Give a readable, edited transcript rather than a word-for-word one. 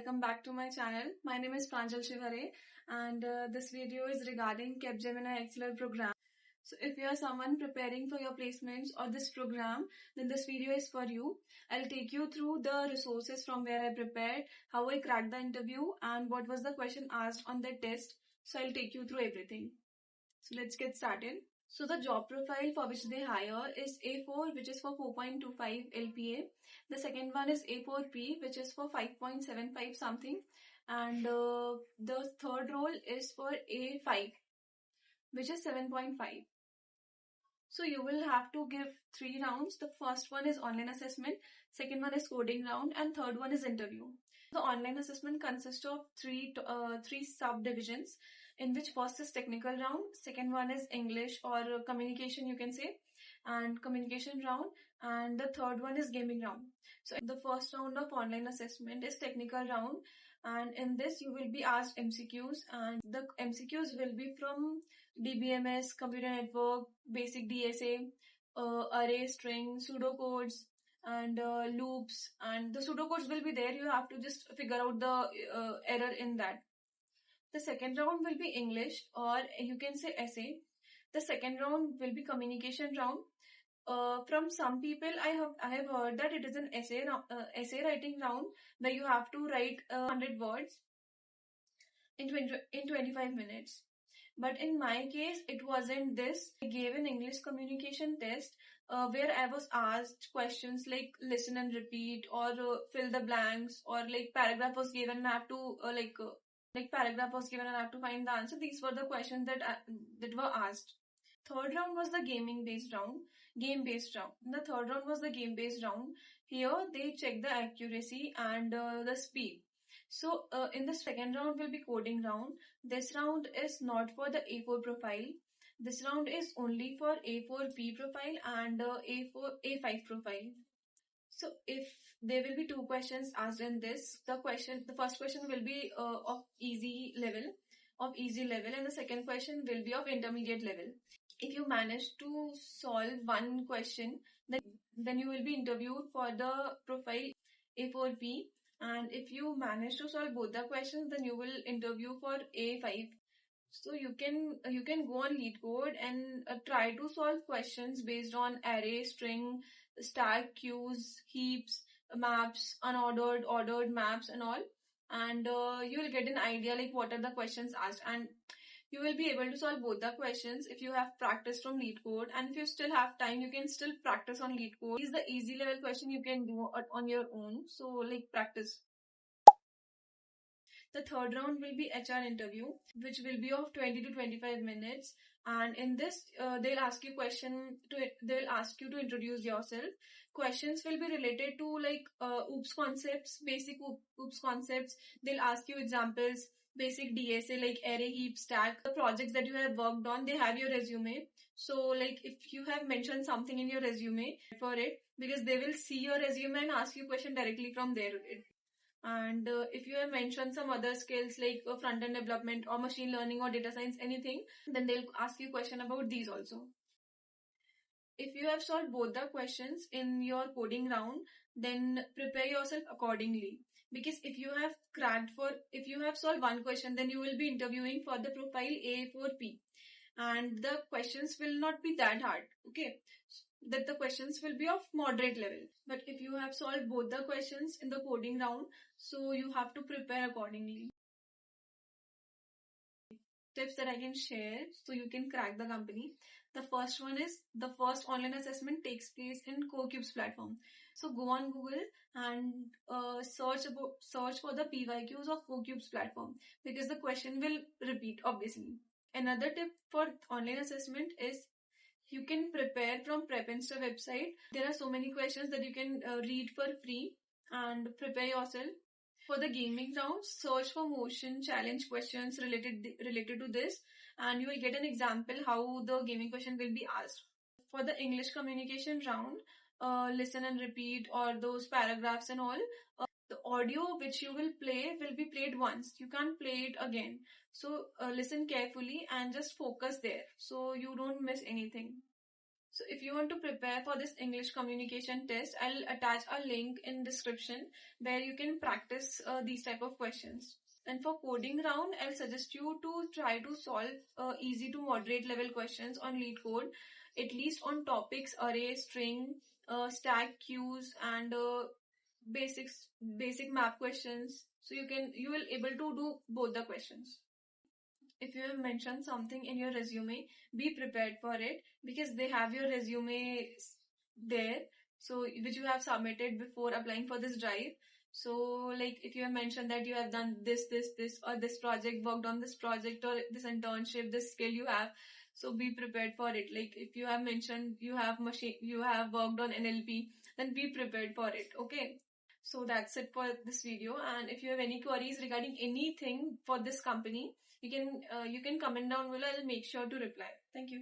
welcome back to my channel. My name is Pranjal Shivhare and this video is regarding Capgemini XLR program. So if you are someone preparing for your placements or this program, then this video is for you. I'll take you through the resources from where I prepared, how I cracked the interview and what was the question asked on the test. So I'll take you through everything. So let's get started. So the job profile for which they hire is A4, which is for 4.25 LPA. The second one is A4P, which is for 5.75 something. And the third role is for A5, which is 7.5. So you will have to give 3 rounds. The first one is online assessment, second one is coding round, and third one is interview. The online assessment consists of three subdivisions, in which first is technical round, second one is English or communication you can say, and communication round, and the third one is gaming round. So the first round of online assessment is technical round, and in this you will be asked MCQs, and the MCQs will be from DBMS, computer network, basic DSA, array, string, pseudocodes, and loops, and the pseudocodes will be there. You have to just figure out the error in that. The second round will be English, or you can say essay. The second round will be communication round. From some people, I have heard that it is an essay writing round where you have to write 100 words in 25 minutes. But in my case, it wasn't this. I gave an English communication test where I was asked questions like listen and repeat, or fill the blanks, or like paragraph was given and I have to paragraph was given and I have to find the answer. These were the questions that were asked. Third round was the game-based round. The third round was the game-based round. Here they check the accuracy and the speed. So in the second round will be coding round. This round is not for the A4 profile. This round is only for A4P profile and A5 profile. So if there will be 2 questions asked in this, the first question will be of easy level, and the second question will be of intermediate level. If you manage to solve one question, then you will be interviewed for the profile A4P, and if you manage to solve both the questions, then you will interview for A5. So you can go on LeetCode and try to solve questions based on array, string, stack, queues, heaps, maps, unordered, ordered maps and all, and you will get an idea like what are the questions asked, and you will be able to solve both the questions if you have practiced from LeetCode, and if you still have time, you can still practice on LeetCode. This is the easy level question you can do on your own, so like practice. The third round will be HR interview, which will be of 20 to 25 minutes. And in this, they'll ask you to introduce yourself. Questions will be related to like OOPS concepts, basic OOPS concepts. They'll ask you examples, basic DSA like array, heap, stack. The projects that you have worked on, they have your resume. So like if you have mentioned something in your resume for it, because they will see your resume and ask you question directly from there. And if you have mentioned some other skills like front-end development or machine learning or data science, anything, then they'll ask you question about these also. If you have solved both the questions in your coding round, then prepare yourself accordingly. Because if you have solved one question, then you will be interviewing for the profile A4P. And the questions will not be that hard, okay? That the questions will be of moderate level. But if you have solved both the questions in the coding round, so you have to prepare accordingly. Tips that I can share so you can crack the company. The first one is the first online assessment takes place in CoCubes platform. So go on Google and search for the PYQs of CoCubes platform, because the question will repeat obviously. Another tip for online assessment is you can prepare from Prepinsta website. There are so many questions that you can read for free and prepare yourself. For the gaming round, search for motion challenge questions related to this, and you will get an example how the gaming question will be asked. For the English communication round, listen and repeat, or those paragraphs and all, the audio which you will play will be played once. You can't play it again. So listen carefully and just focus there so you don't miss anything. So if you want to prepare for this English communication test, I'll attach a link in description where you can practice these type of questions. And for coding round, I'll suggest you to try to solve easy to moderate level questions on LeetCode, at least on topics, array, string, stack queues, and basic map questions. So you will able to do both the questions. If you have mentioned something in your resume, be prepared for it, because they have your resume there, so which you have submitted before applying for this drive. So like if you have mentioned that you have done this or this project, worked on this project or this internship, this skill you have, so be prepared for it. Like if you have mentioned you have worked on NLP, then be prepared for it. Okay, so that's it for this video. And if you have any queries regarding anything for this company, you can comment down below. I'll make sure to reply. Thank you.